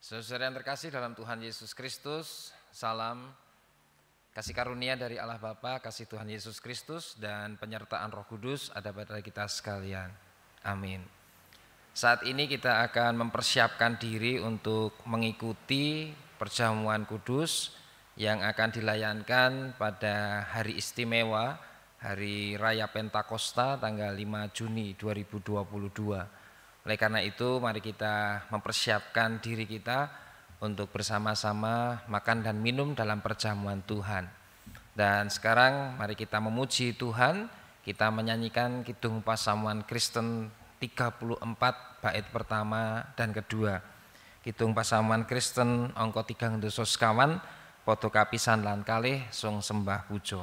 Saudara yang terkasih dalam Tuhan Yesus Kristus, salam kasih karunia dari Allah Bapa, kasih Tuhan Yesus Kristus dan penyertaan Roh Kudus ada pada kita sekalian. Amin. Saat ini kita akan mempersiapkan diri untuk mengikuti perjamuan kudus yang akan dilayankan pada hari istimewa, hari Raya Pentakosta tanggal 5 Juni 2022. Oleh karena itu mari kita mempersiapkan diri kita untuk bersama-sama makan dan minum dalam perjamuan Tuhan. Dan sekarang mari kita memuji Tuhan, kita menyanyikan Kidung Pasamuan Kristen 34 bait pertama dan kedua. Kidung Pasamuan Kristen angka 3 sekawan, podo kapisan lan kalih sung sembah puja.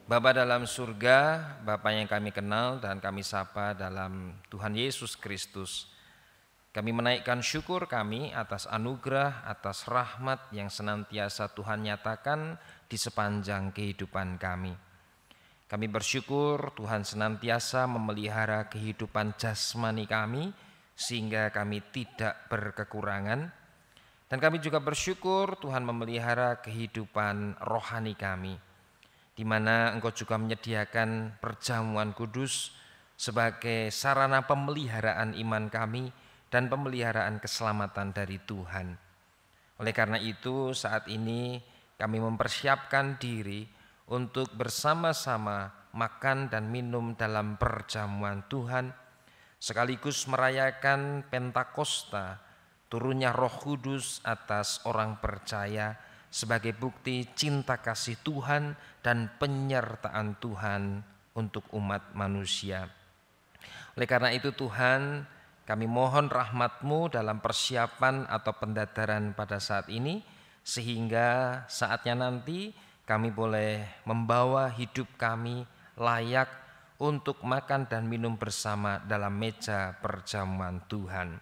Bapa dalam surga, Bapa yang kami kenal dan kami sapa dalam Tuhan Yesus Kristus. Kami menaikkan syukur kami atas anugerah, atas rahmat yang senantiasa Tuhan nyatakan di sepanjang kehidupan kami. Kami bersyukur Tuhan senantiasa memelihara kehidupan jasmani kami sehingga kami tidak berkekurangan. Dan kami juga bersyukur Tuhan memelihara kehidupan rohani kami, di mana Engkau juga menyediakan perjamuan kudus sebagai sarana pemeliharaan iman kami dan pemeliharaan keselamatan dari Tuhan. Oleh karena itu saat ini kami mempersiapkan diri untuk bersama-sama makan dan minum dalam perjamuan Tuhan, sekaligus merayakan Pentakosta, turunnya Roh Kudus atas orang percaya sebagai bukti cinta kasih Tuhan dan penyertaan Tuhan untuk umat manusia. Oleh karena itu Tuhan, kami mohon rahmat-Mu dalam persiapan atau pendadaran pada saat ini, sehingga saatnya nanti kami boleh membawa hidup kami layak untuk makan dan minum bersama dalam meja perjamuan Tuhan.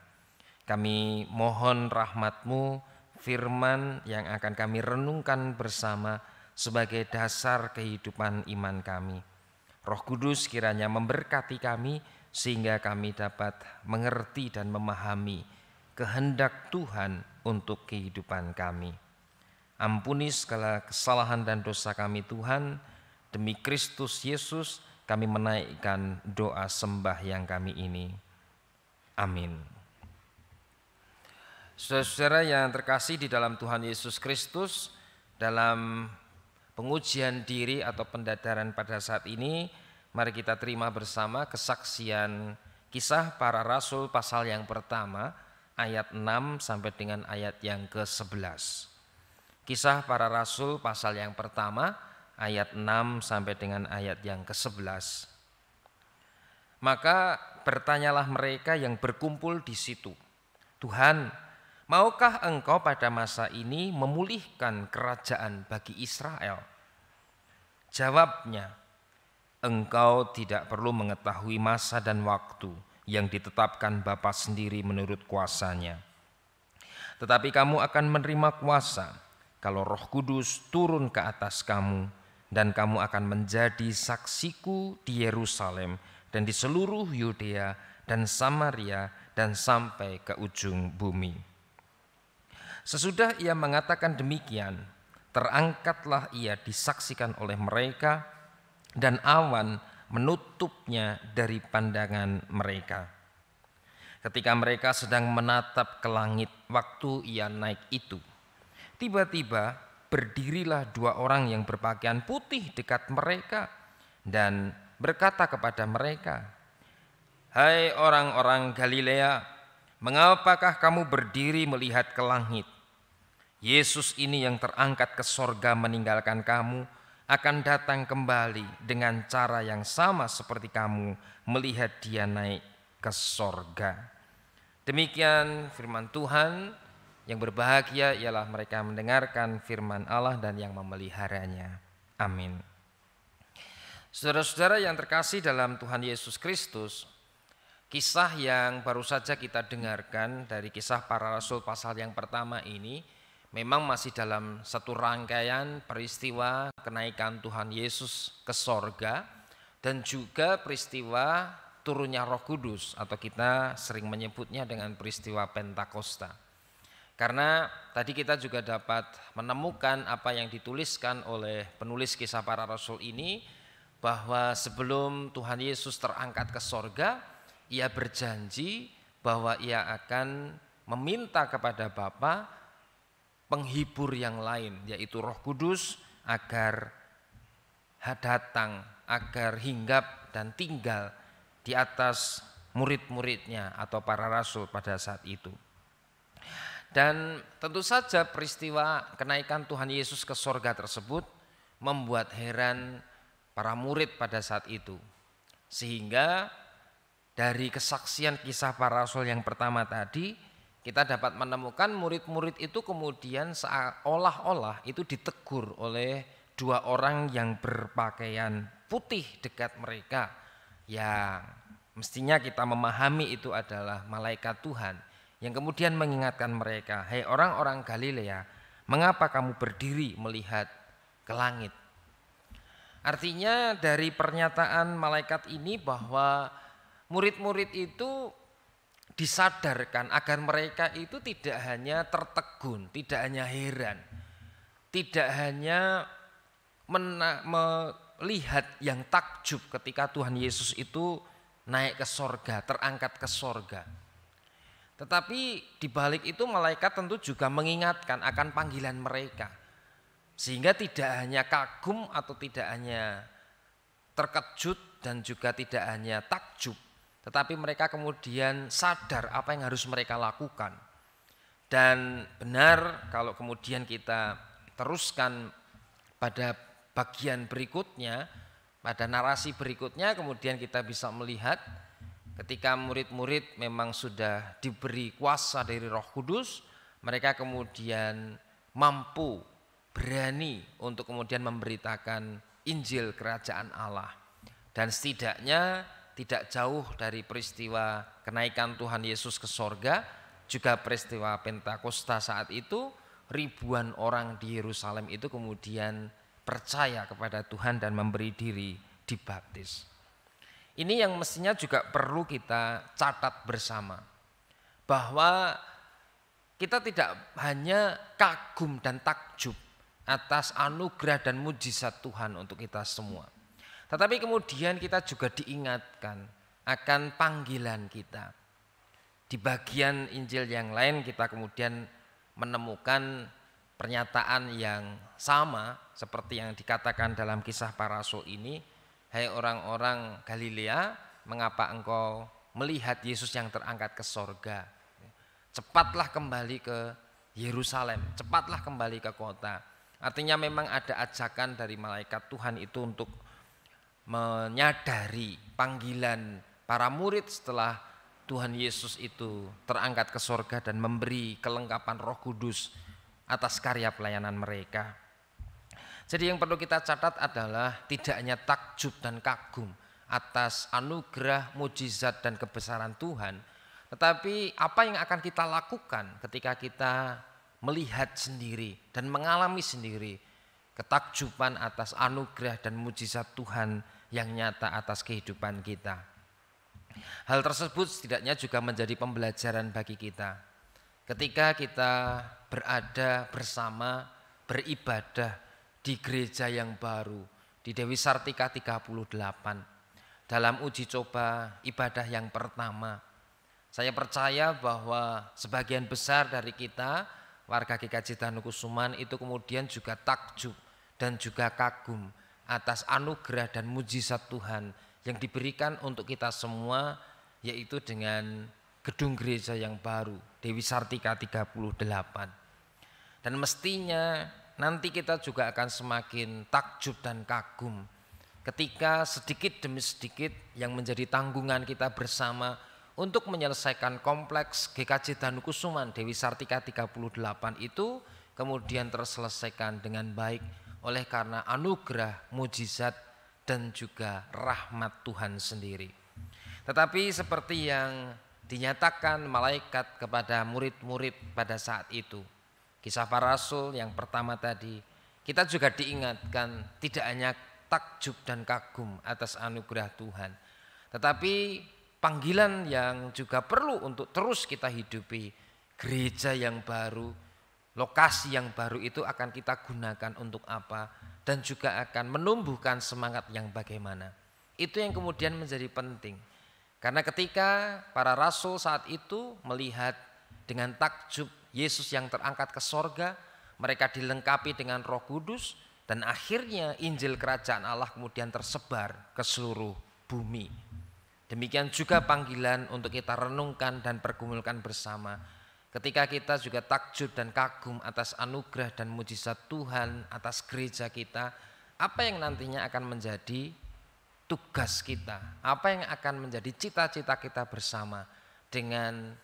Kami mohon rahmat-Mu, firman yang akan kami renungkan bersama sebagai dasar kehidupan iman kami. Roh Kudus kiranya memberkati kami sehingga kami dapat mengerti dan memahami kehendak Tuhan untuk kehidupan kami. Ampuni segala kesalahan dan dosa kami Tuhan, demi Kristus Yesus kami menaikkan doa sembah yang kami ini. Amin. Saudara-saudara yang terkasih di dalam Tuhan Yesus Kristus, dalam pengujian diri atau pendadaran pada saat ini, mari kita terima bersama kesaksian Kisah Para Rasul pasal yang pertama ayat 6 sampai dengan ayat yang ke-11. Kisah Para Rasul pasal yang pertama ayat 6 sampai dengan ayat yang ke-11. Maka bertanyalah mereka yang berkumpul di situ, "Tuhan, maukah Engkau pada masa ini memulihkan kerajaan bagi Israel?" Jawabnya, "Engkau tidak perlu mengetahui masa dan waktu yang ditetapkan Bapa sendiri menurut kuasanya. Tetapi kamu akan menerima kuasa kalau Roh Kudus turun ke atas kamu, dan kamu akan menjadi saksiku di Yerusalem dan di seluruh Yudea dan Samaria dan sampai ke ujung bumi." Sesudah ia mengatakan demikian, terangkatlah ia disaksikan oleh mereka, dan awan menutupnya dari pandangan mereka. Ketika mereka sedang menatap ke langit waktu ia naik itu, tiba-tiba berdirilah 2 orang yang berpakaian putih dekat mereka dan berkata kepada mereka, "Hai orang-orang Galilea, mengapakah kamu berdiri melihat ke langit? Yesus ini yang terangkat ke sorga meninggalkan kamu akan datang kembali dengan cara yang sama seperti kamu melihat dia naik ke sorga." Demikian firman Tuhan. Yang berbahagia ialah mereka mendengarkan firman Allah dan yang memeliharanya. Amin. Saudara-saudara yang terkasih dalam Tuhan Yesus Kristus, kisah yang baru saja kita dengarkan dari Kisah Para Rasul pasal yang pertama ini memang masih dalam satu rangkaian peristiwa kenaikan Tuhan Yesus ke sorga dan juga peristiwa turunnya Roh Kudus, atau kita sering menyebutnya dengan peristiwa Pentakosta. Karena tadi kita juga dapat menemukan apa yang dituliskan oleh penulis Kisah Para Rasul ini, bahwa sebelum Tuhan Yesus terangkat ke sorga, ia berjanji bahwa ia akan meminta kepada Bapa penghibur yang lain, yaitu Roh Kudus, agar datang, agar hinggap dan tinggal di atas murid-muridnya atau para rasul pada saat itu. Dan tentu saja peristiwa kenaikan Tuhan Yesus ke sorga tersebut membuat heran para murid pada saat itu. Sehingga dari kesaksian Kisah Para Rasul yang pertama tadi, kita dapat menemukan murid-murid itu kemudian seolah-olah itu ditegur oleh 2 orang yang berpakaian putih dekat mereka, yang mestinya kita memahami itu adalah malaikat Tuhan, yang kemudian mengingatkan mereka, "Hei orang-orang Galilea, mengapa kamu berdiri melihat ke langit?" Artinya dari pernyataan malaikat ini bahwa murid-murid itu disadarkan agar mereka itu tidak hanya tertegun, tidak hanya heran, tidak hanya melihat yang takjub ketika Tuhan Yesus itu naik ke sorga, terangkat ke sorga. Tetapi di balik itu malaikat tentu juga mengingatkan akan panggilan mereka. Sehingga tidak hanya kagum atau tidak hanya terkejut dan juga tidak hanya takjub, tetapi mereka kemudian sadar apa yang harus mereka lakukan. Dan benar kalau kemudian kita teruskan pada bagian berikutnya, pada narasi berikutnya, kemudian kita bisa melihat ketika murid-murid memang sudah diberi kuasa dari Roh Kudus, mereka kemudian mampu, berani untuk kemudian memberitakan Injil Kerajaan Allah. Dan setidaknya tidak jauh dari peristiwa kenaikan Tuhan Yesus ke sorga, juga peristiwa Pentakosta saat itu, ribuan orang di Yerusalem itu kemudian percaya kepada Tuhan dan memberi diri dibaptis. Ini yang mestinya juga perlu kita catat bersama, bahwa kita tidak hanya kagum dan takjub atas anugerah dan mujizat Tuhan untuk kita semua, tetapi kemudian kita juga diingatkan akan panggilan kita. Di bagian Injil yang lain kita kemudian menemukan pernyataan yang sama seperti yang dikatakan dalam Kisah Para Rasul ini, "Hai orang-orang Galilea, mengapa engkau melihat Yesus yang terangkat ke sorga. Cepatlah kembali ke Yerusalem, cepatlah kembali ke kota. Artinya memang ada ajakan dari malaikat Tuhan itu untuk menyadari panggilan para murid setelah Tuhan Yesus itu terangkat ke sorga dan memberi kelengkapan Roh Kudus atas karya pelayanan mereka. Jadi yang perlu kita catat adalah tidak hanya takjub dan kagum atas anugerah, mujizat dan kebesaran Tuhan, tetapi apa yang akan kita lakukan ketika kita melihat sendiri dan mengalami sendiri ketakjuban atas anugerah dan mujizat Tuhan yang nyata atas kehidupan kita. Hal tersebut setidaknya juga menjadi pembelajaran bagi kita. Ketika kita berada bersama, beribadah di gereja yang baru, di Dewi Sartika 38, dalam uji coba ibadah yang pertama, saya percaya bahwa sebagian besar dari kita, warga GKJ Danukusuman itu kemudian juga takjub dan juga kagum atas anugerah dan mujizat Tuhan yang diberikan untuk kita semua, yaitu dengan gedung gereja yang baru, Dewi Sartika 38. Dan mestinya nanti kita juga akan semakin takjub dan kagum ketika sedikit demi sedikit yang menjadi tanggungan kita bersama untuk menyelesaikan kompleks GKJ Danukusuman Dewi Sartika 38 itu kemudian terselesaikan dengan baik oleh karena anugerah, mujizat dan juga rahmat Tuhan sendiri. Tetapi seperti yang dinyatakan malaikat kepada murid-murid pada saat itu, Kisah Para Rasul yang pertama tadi, kita juga diingatkan tidak hanya takjub dan kagum atas anugerah Tuhan, tetapi panggilan yang juga perlu untuk terus kita hidupi. Gereja yang baru, lokasi yang baru itu akan kita gunakan untuk apa, dan juga akan menumbuhkan semangat yang bagaimana. Itu yang kemudian menjadi penting. Karena ketika para rasul saat itu melihat dengan takjub Yesus yang terangkat ke sorga, mereka dilengkapi dengan Roh Kudus, dan akhirnya Injil Kerajaan Allah kemudian tersebar ke seluruh bumi. Demikian juga panggilan untuk kita renungkan dan pergumulkan bersama. Ketika kita juga takjub dan kagum atas anugerah dan mujizat Tuhan atas gereja kita, apa yang nantinya akan menjadi tugas kita, apa yang akan menjadi cita-cita kita bersama dengan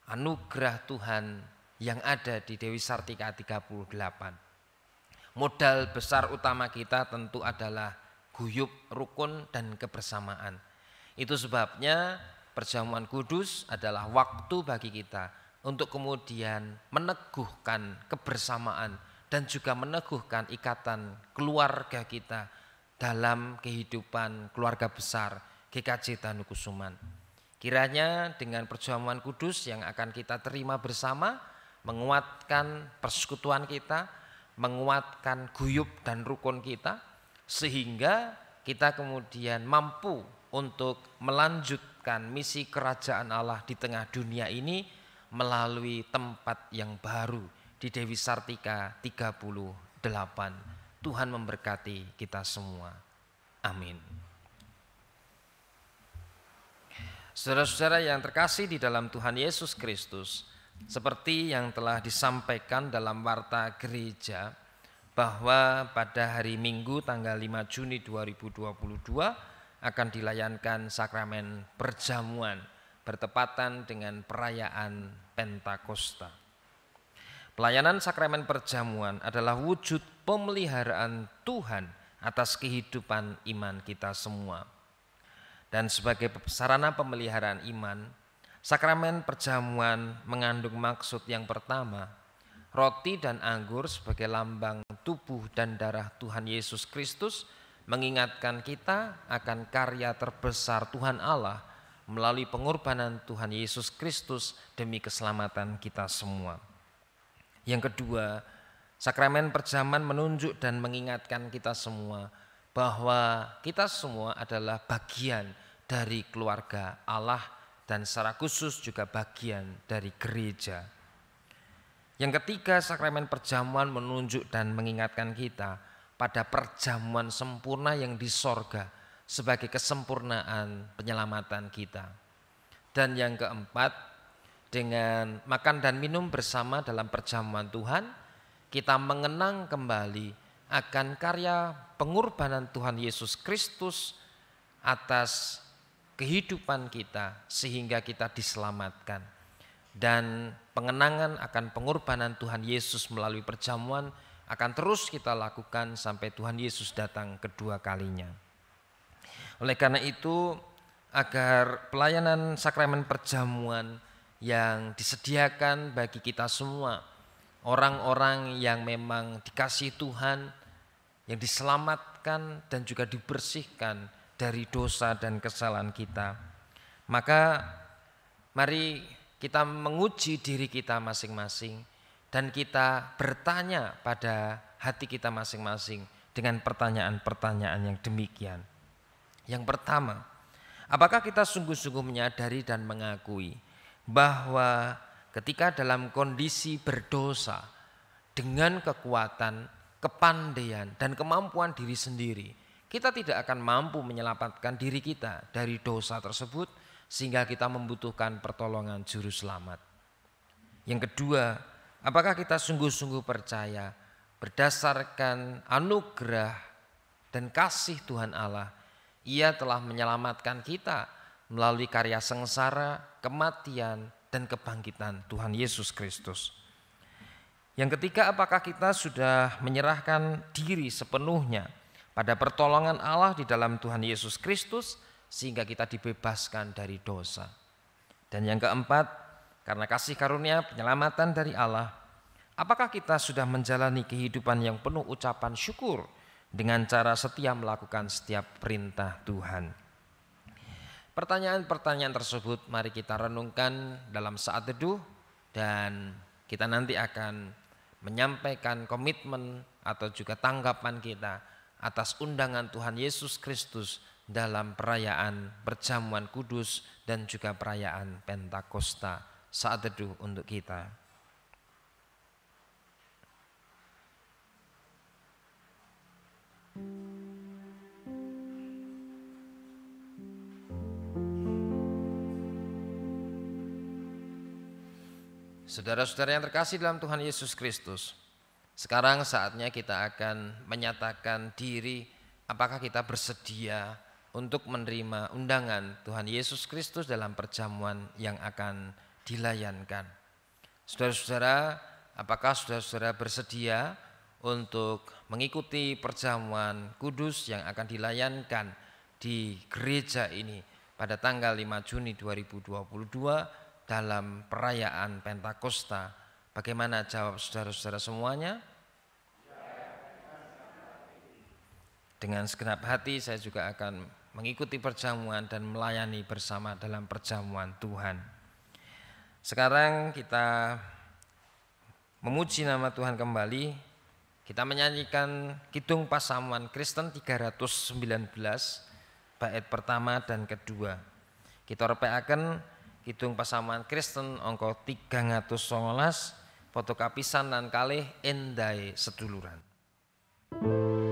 anugerah Tuhan yang ada di Dewi Sartika 38. Modal besar utama kita tentu adalah guyub, rukun, dan kebersamaan. Itu sebabnya perjamuan kudus adalah waktu bagi kita untuk kemudian meneguhkan kebersamaan dan juga meneguhkan ikatan keluarga kita dalam kehidupan keluarga besar GKJ Danukusuman. Kiranya dengan perjamuan kudus yang akan kita terima bersama menguatkan persekutuan kita, menguatkan guyub dan rukun kita, sehingga kita kemudian mampu untuk melanjutkan misi kerajaan Allah di tengah dunia ini melalui tempat yang baru di Dewi Sartika 38. Tuhan memberkati kita semua. Amin. Saudara-saudara yang terkasih di dalam Tuhan Yesus Kristus, seperti yang telah disampaikan dalam warta gereja bahwa pada hari Minggu tanggal 5 Juni 2022 akan dilayankan sakramen perjamuan bertepatan dengan perayaan Pentakosta. Pelayanan sakramen perjamuan adalah wujud pemeliharaan Tuhan atas kehidupan iman kita semua. Dan sebagai sarana pemeliharaan iman, sakramen perjamuan mengandung maksud yang pertama, roti dan anggur sebagai lambang tubuh dan darah Tuhan Yesus Kristus mengingatkan kita akan karya terbesar Tuhan Allah melalui pengorbanan Tuhan Yesus Kristus demi keselamatan kita semua. Yang kedua, sakramen perjamuan menunjuk dan mengingatkan kita semua bahwa kita semua adalah bagian dari keluarga Allah dan secara khusus juga bagian dari gereja. Yang ketiga, sakramen perjamuan menunjuk dan mengingatkan kita pada perjamuan sempurna yang di sorga sebagai kesempurnaan penyelamatan kita. Dan yang keempat, dengan makan dan minum bersama dalam perjamuan Tuhan, kita mengenang kembali akan karya pengorbanan Tuhan Yesus Kristus atas kehidupan kita sehingga kita diselamatkan. Dan pengenangan akan pengorbanan Tuhan Yesus melalui perjamuan akan terus kita lakukan sampai Tuhan Yesus datang kedua kalinya. Oleh karena itu, agar pelayanan sakramen perjamuan yang disediakan bagi kita semua, orang-orang yang memang dikasihi Tuhan, yang diselamatkan dan juga dibersihkan dari dosa dan kesalahan kita, maka mari kita menguji diri kita masing-masing dan kita bertanya pada hati kita masing-masing dengan pertanyaan-pertanyaan yang demikian. Yang pertama, apakah kita sungguh-sungguh menyadari dan mengakui bahwa ketika dalam kondisi berdosa dengan kekuatan, kepandaian dan kemampuan diri sendiri, kita tidak akan mampu menyelamatkan diri kita dari dosa tersebut sehingga kita membutuhkan pertolongan juru selamat. Yang kedua, apakah kita sungguh-sungguh percaya berdasarkan anugerah dan kasih Tuhan Allah, Ia telah menyelamatkan kita melalui karya sengsara, kematian, dan kebangkitan Tuhan Yesus Kristus. Yang ketiga, apakah kita sudah menyerahkan diri sepenuhnya pada pertolongan Allah di dalam Tuhan Yesus Kristus sehingga kita dibebaskan dari dosa. Dan yang keempat, karena kasih karunia penyelamatan dari Allah, apakah kita sudah menjalani kehidupan yang penuh ucapan syukur dengan cara setia melakukan setiap perintah Tuhan. Pertanyaan-pertanyaan tersebut mari kita renungkan dalam saat teduh, dan kita nanti akan menyampaikan komitmen atau juga tanggapan kita atas undangan Tuhan Yesus Kristus dalam perayaan perjamuan kudus dan juga perayaan Pentakosta. Saat teduh untuk kita. Saudara-saudara yang terkasih dalam Tuhan Yesus Kristus, sekarang saatnya kita akan menyatakan diri apakah kita bersedia untuk menerima undangan Tuhan Yesus Kristus dalam perjamuan yang akan dilayankan. Saudara-saudara, apakah saudara-saudara bersedia untuk mengikuti perjamuan kudus yang akan dilayankan di gereja ini pada tanggal 5 Juni 2022 dalam perayaan Pentakosta? Bagaimana jawab saudara-saudara semuanya? Dengan segenap hati saya juga akan mengikuti perjamuan dan melayani bersama dalam perjamuan Tuhan. Sekarang kita memuji nama Tuhan kembali. Kita menyanyikan Kidung Pasamuan Kristen 319 bait pertama dan kedua. Kita repekaken Kidung Pasamuan Kristen angka 319 foto kapisan lan kalih endahe seduluran. Sami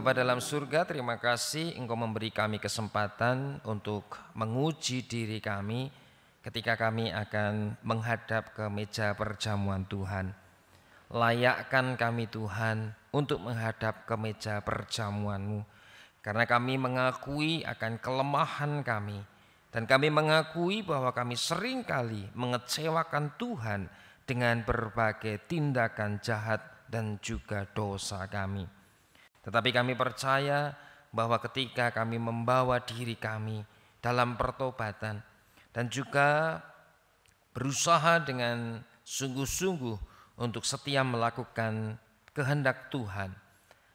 Bapa dalam surga, terima kasih Engkau memberi kami kesempatan untuk menguji diri kami ketika kami akan menghadap ke meja perjamuan Tuhan. Layakkan kami Tuhan untuk menghadap ke meja perjamuan-Mu, karena kami mengakui akan kelemahan kami, dan kami mengakui bahwa kami seringkali mengecewakan Tuhan dengan berbagai tindakan jahat dan juga dosa kami. Tetapi kami percaya bahwa ketika kami membawa diri kami dalam pertobatan dan juga berusaha dengan sungguh-sungguh untuk setia melakukan kehendak Tuhan,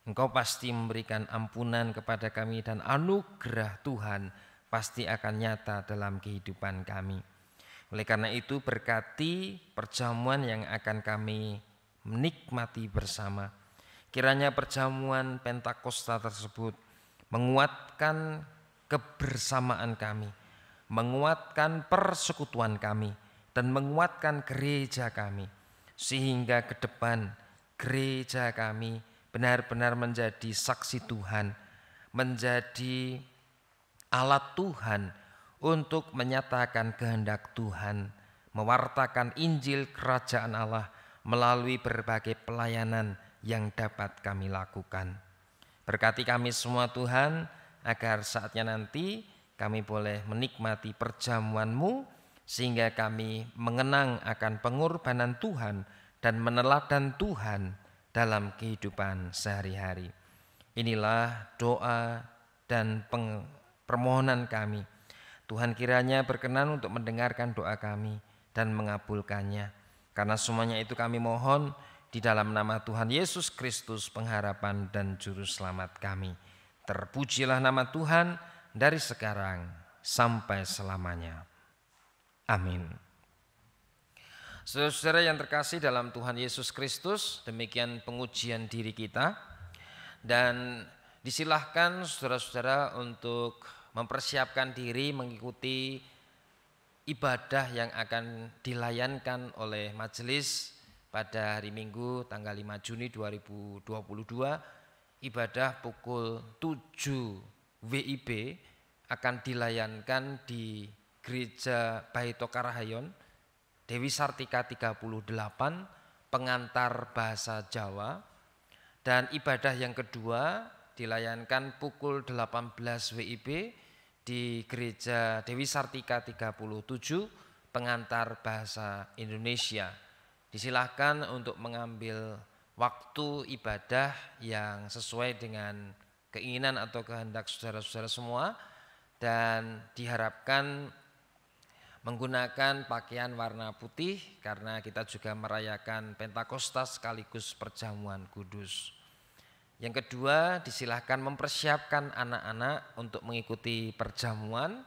Engkau pasti memberikan ampunan kepada kami dan anugerah Tuhan pasti akan nyata dalam kehidupan kami. Oleh karena itu, berkati perjamuan yang akan kami menikmati bersama. Kiranya perjamuan Pentakosta tersebut menguatkan kebersamaan kami, menguatkan persekutuan kami, dan menguatkan gereja kami, sehingga ke depan gereja kami benar-benar menjadi saksi Tuhan, menjadi alat Tuhan untuk menyatakan kehendak Tuhan, mewartakan Injil Kerajaan Allah melalui berbagai pelayanan yang dapat kami lakukan. Berkati kami semua Tuhan, agar saatnya nanti kami boleh menikmati perjamuan-Mu, sehingga kami mengenang akan pengorbanan Tuhan dan meneladan Tuhan dalam kehidupan sehari-hari. Inilah doa dan permohonan kami. Tuhan kiranya berkenan untuk mendengarkan doa kami dan mengabulkannya. Karena semuanya itu kami mohon di dalam nama Tuhan Yesus Kristus, pengharapan dan juru selamat kami. Terpujilah nama Tuhan dari sekarang sampai selamanya. Amin. Saudara-saudara yang terkasih dalam Tuhan Yesus Kristus, demikian pengujian diri kita. Dan disilahkan saudara-saudara untuk mempersiapkan diri mengikuti ibadah yang akan dilayankan oleh majelis pada hari Minggu tanggal 5 Juni 2022, ibadah pukul 7 WIB akan dilayankan di Gereja Baito Karahayon, Dewi Sartika 38, pengantar bahasa Jawa. Dan ibadah yang kedua dilayankan pukul 18 WIB di Gereja Dewi Sartika 37, pengantar bahasa Indonesia. Disilahkan untuk mengambil waktu ibadah yang sesuai dengan keinginan atau kehendak saudara-saudara semua, dan diharapkan menggunakan pakaian warna putih karena kita juga merayakan Pentakosta sekaligus perjamuan kudus. Yang kedua, disilahkan mempersiapkan anak-anak untuk mengikuti perjamuan,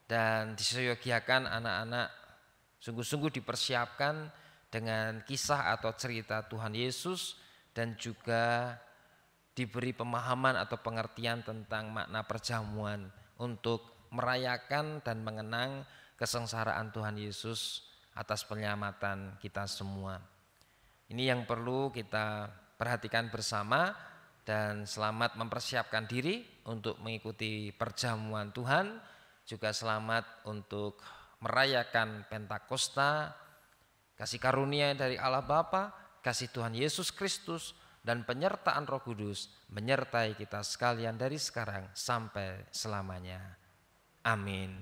dan diseyogiakan anak-anak sungguh-sungguh dipersiapkan dengan kisah atau cerita Tuhan Yesus, dan juga diberi pemahaman atau pengertian tentang makna perjamuan untuk merayakan dan mengenang kesengsaraan Tuhan Yesus atas penyelamatan kita semua. Ini yang perlu kita perhatikan bersama, dan selamat mempersiapkan diri untuk mengikuti perjamuan Tuhan, juga selamat untuk merayakan Pentakosta. Kasih karunia dari Allah Bapa, kasih Tuhan Yesus Kristus, dan penyertaan Roh Kudus menyertai kita sekalian dari sekarang sampai selamanya. Amin.